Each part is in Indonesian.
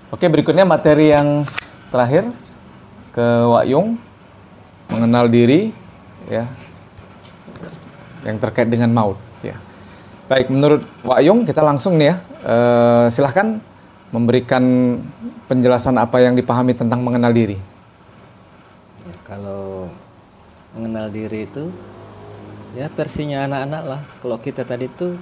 Oke, berikutnya materi yang terakhir ke Wak Yung, mengenal diri, ya, yang terkait dengan maut. Ya. Baik, menurut Wak Yung kita langsung nih ya, silahkan memberikan penjelasan apa yang dipahami tentang mengenal diri. Ya, kalau mengenal diri itu ya versinya anak-anak lah. Kalau kita tadi itu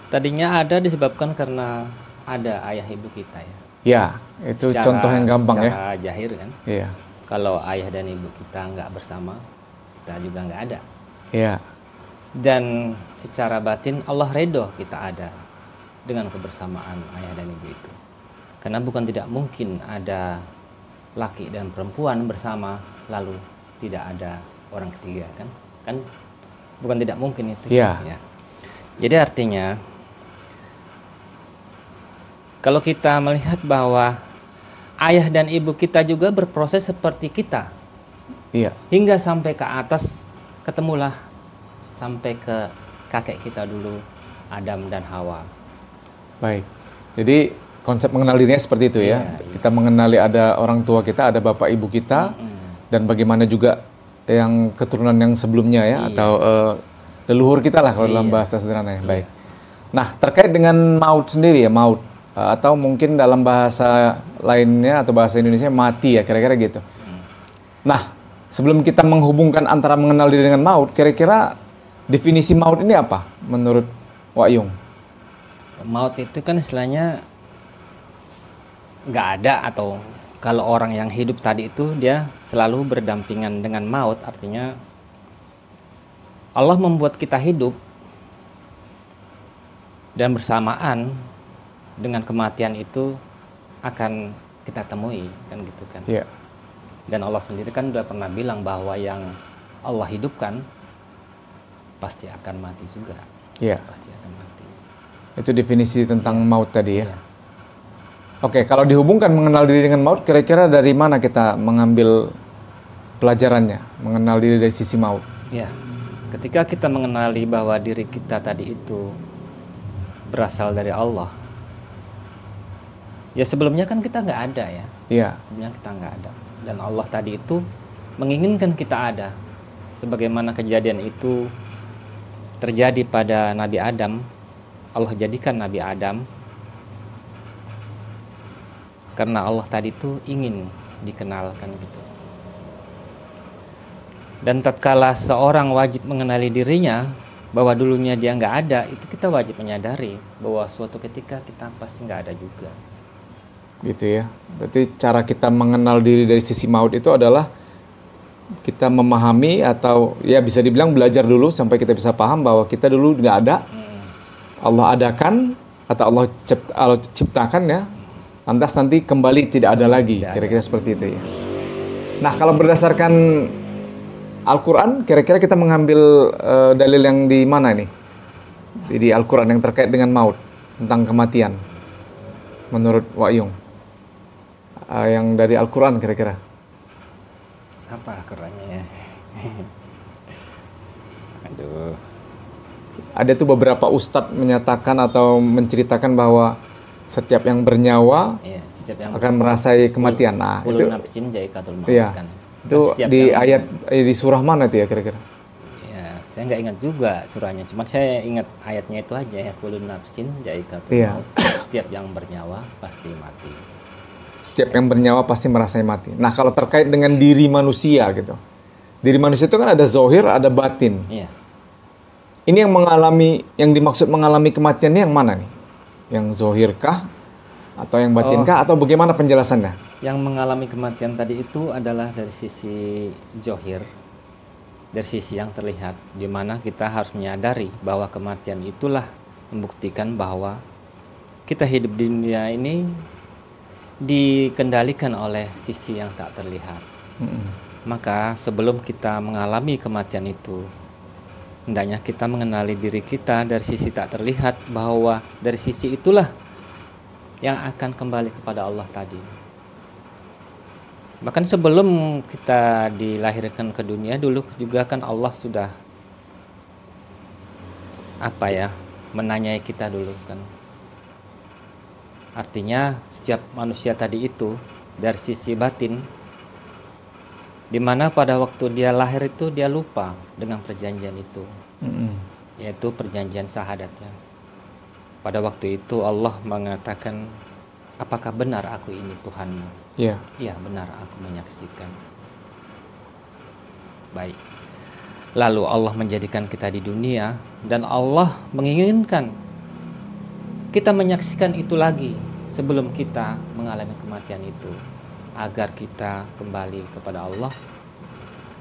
tadinya ada disebabkan karena ada ayah ibu kita ya. Ya, itu contoh yang gampang ya. Secara jahir kan. Iya. Kalau ayah dan ibu kita nggak bersama, kita juga nggak ada. Iya. Dan secara batin Allah redho kita ada dengan kebersamaan ayah dan ibu itu. Karena bukan tidak mungkin ada laki dan perempuan bersama lalu tidak ada orang ketiga kan? Kan bukan tidak mungkin itu. Iya. Ya. Jadi artinya kalau kita melihat bahwa ayah dan ibu kita juga berproses seperti kita. Iya. Hingga sampai ke atas ketemulah sampai ke kakek kita dulu, Adam dan Hawa. Baik. Jadi konsep mengenal dirinya seperti itu ya. Iya. Kita mengenali ada orang tua kita, ada bapak ibu kita, dan bagaimana juga yang keturunan yang sebelumnya ya, atau leluhur kita lah kalau dalam bahasa sederhana ya. Baik. Nah, terkait dengan maut sendiri ya, maut. Atau mungkin dalam bahasa lainnya atau bahasa Indonesia mati ya, kira-kira gitu. Nah, sebelum kita menghubungkan antara mengenal diri dengan maut, kira-kira definisi maut ini apa menurut Wak Yung? Maut itu kan istilahnya nggak ada, atau kalau orang yang hidup tadi itu dia selalu berdampingan dengan maut, artinya Allah membuat kita hidup dan bersamaan dengan kematian itu akan kita temui kan gitu kan. Iya. Dan Allah sendiri kan udah pernah bilang bahwa yang Allah hidupkan pasti akan mati juga. Iya. Pasti akan mati. Itu definisi tentang maut tadi ya. Iya. Oke, kalau dihubungkan mengenal diri dengan maut, kira-kira dari mana kita mengambil pelajarannya, mengenal diri dari sisi maut? Ya, ketika kita mengenali bahwa diri kita tadi itu berasal dari Allah, ya sebelumnya kan kita nggak ada ya. Iya. Sebelumnya kita nggak ada. Dan Allah tadi itu menginginkan kita ada. Sebagaimana kejadian itu terjadi pada Nabi Adam, Allah jadikan Nabi Adam karena Allah tadi itu ingin dikenalkan gitu. Dan tatkala seorang wajib mengenali dirinya bahwa dulunya dia nggak ada, itu kita wajib menyadari bahwa suatu ketika kita pasti nggak ada juga. Gitu ya. Berarti cara kita mengenal diri dari sisi maut itu adalah kita memahami atau ya bisa dibilang belajar dulu sampai kita bisa paham bahwa kita dulu nggak ada. Allah adakan atau Allah ciptakan ya. Lantas nanti kembali tidak ada lagi. Kira-kira seperti itu ya. Nah, kalau berdasarkan Al-Quran, kira-kira kita mengambil dalil yang di mana nih? Di Al-Quran yang terkait dengan maut, tentang kematian. Menurut Wak Yung. Yang dari Al-Quran kira-kira. Apa Al-Qurannya ya? Aduh. Ada tuh beberapa ustadz menyatakan atau menceritakan bahwa setiap yang bernyawa setiap yang akan merasai kematian. Nah, itu nafsin jaikatul maut iya, kan. itu di ayat di surah mana itu ya kira-kira? Ya, saya nggak ingat juga surahnya, cuma saya ingat ayatnya itu aja ya, kullu nafsin jaikatul maut. Setiap yang bernyawa pasti mati. Setiap yang bernyawa pasti merasai mati. Nah, kalau terkait dengan diri manusia gitu. Diri manusia itu kan ada zohir, ada batin. Iya. Ini yang dimaksud mengalami kematian ini yang mana nih? Yang zohirkah? Atau yang batinkah? Atau bagaimana penjelasannya? Yang mengalami kematian tadi itu adalah dari sisi zohir, dari sisi yang terlihat, di mana kita harus menyadari bahwa kematian itulah membuktikan bahwa kita hidup di dunia ini dikendalikan oleh sisi yang tak terlihat. Maka sebelum kita mengalami kematian itu, hendaknya kita mengenali diri kita dari sisi tak terlihat, bahwa dari sisi itulah yang akan kembali kepada Allah tadi. Bahkan sebelum kita dilahirkan ke dunia, dulu juga kan Allah sudah menanyai kita dulu kan. Artinya setiap manusia tadi itu dari sisi batin, di mana pada waktu dia lahir itu dia lupa dengan perjanjian itu, yaitu perjanjian syahadatnya. Pada waktu itu Allah mengatakan, apakah benar aku ini Tuhanmu? Iya. Iya benar, aku menyaksikan. Baik. Lalu Allah menjadikan kita di dunia, dan Allah menginginkan kita menyaksikan itu lagi sebelum kita mengalami kematian itu, agar kita kembali kepada Allah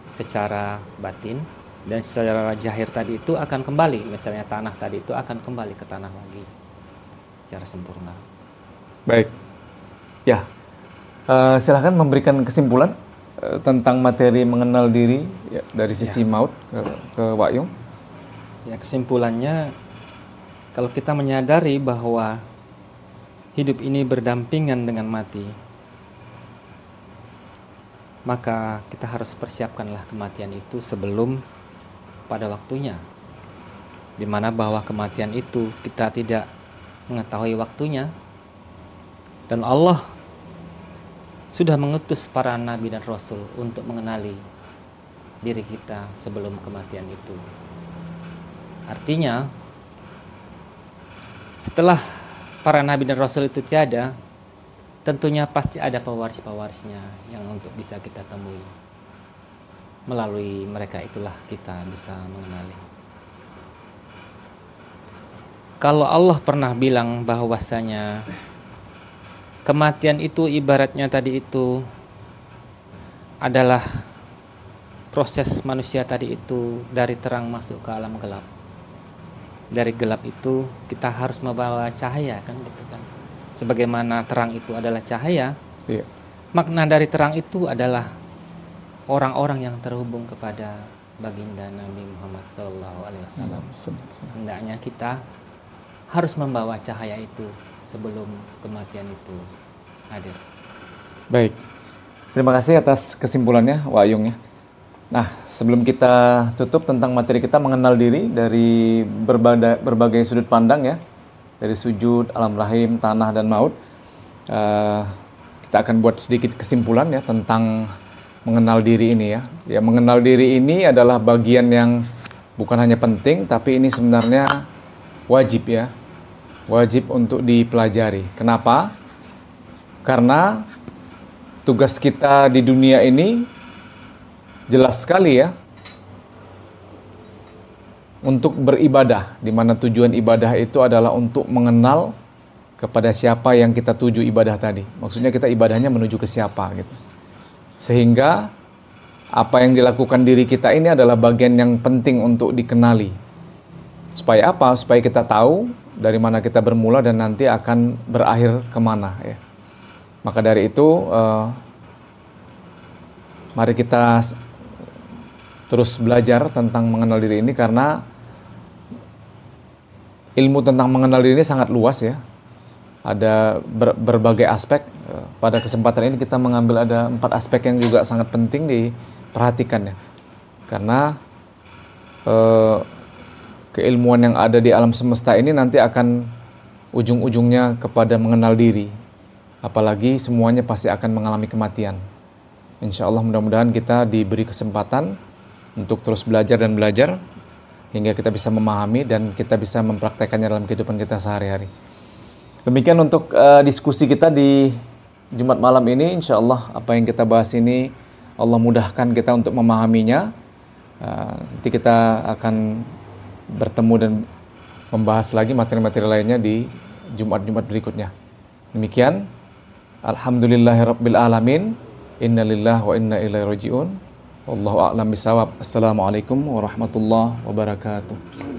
secara batin, dan secara zahir tadi itu akan kembali, misalnya tanah tadi itu akan kembali ke tanah lagi secara sempurna. Baik. Ya, silahkan memberikan kesimpulan tentang materi mengenal diri ya, dari sisi maut ke Wak Yung. Ya, kesimpulannya, kalau kita menyadari bahwa hidup ini berdampingan dengan mati, maka kita harus persiapkanlah kematian itu sebelum pada waktunya. Dimana bahwa kematian itu kita tidak mengetahui waktunya, dan Allah sudah mengutus para nabi dan rasul untuk mengenali diri kita sebelum kematian itu. Artinya, setelah para nabi dan rasul itu tiada, tentunya pasti ada pewaris-pewarisnya yang untuk bisa kita temui. Melalui mereka itulah kita bisa mengenali. Kalau Allah pernah bilang bahwasanya kematian itu ibaratnya tadi itu adalah proses manusia tadi itu dari terang masuk ke alam gelap. Dari gelap itu kita harus membawa cahaya, kan gitu kan. Sebagaimana terang itu adalah cahaya, makna dari terang itu adalah orang-orang yang terhubung kepada baginda Nabi Muhammad SAW. Hendaknya kita harus membawa cahaya itu sebelum kematian itu hadir. Baik, terima kasih atas kesimpulannya Wak Yung ya. Nah, sebelum kita tutup tentang materi kita mengenal diri dari berbagai sudut pandang ya, dari sujud, alam rahim, tanah, dan maut, kita akan buat sedikit kesimpulan ya tentang mengenal diri ini ya. Ya, mengenal diri ini adalah bagian yang bukan hanya penting, tapi ini sebenarnya wajib ya. Wajib untuk dipelajari. Kenapa? Karena tugas kita di dunia ini jelas sekali ya, untuk beribadah, di mana tujuan ibadah itu adalah untuk mengenal kepada siapa yang kita tuju ibadah tadi. Maksudnya kita ibadahnya menuju ke siapa gitu. Sehingga apa yang dilakukan diri kita ini adalah bagian yang penting untuk dikenali. Supaya apa? Supaya kita tahu dari mana kita bermula dan nanti akan berakhir kemana ya. Maka dari itu mari kita terus belajar tentang mengenal diri ini, karena ilmu tentang mengenal diri ini sangat luas ya. Ada berbagai aspek. Pada kesempatan ini kita mengambil ada 4 aspek yang juga sangat penting diperhatikan ya. Karena keilmuan yang ada di alam semesta ini nanti akan ujung-ujungnya kepada mengenal diri. Apalagi semuanya pasti akan mengalami kematian. Insya Allah mudah-mudahan kita diberi kesempatan untuk terus belajar dan belajar hingga kita bisa memahami dan kita bisa mempraktekannya dalam kehidupan kita sehari-hari. Demikian untuk diskusi kita di Jumat malam ini. Insya Allah apa yang kita bahas ini Allah mudahkan kita untuk memahaminya. Nanti kita akan bertemu dan membahas lagi materi-materi lainnya di Jumat-Jumat berikutnya. Demikian. Alhamdulillahirabbil alamin. Innalillahi wa inna ilaihi rajiun. Wallahu a'lam bisawab. Assalamualaikum warahmatullahi wabarakatuh.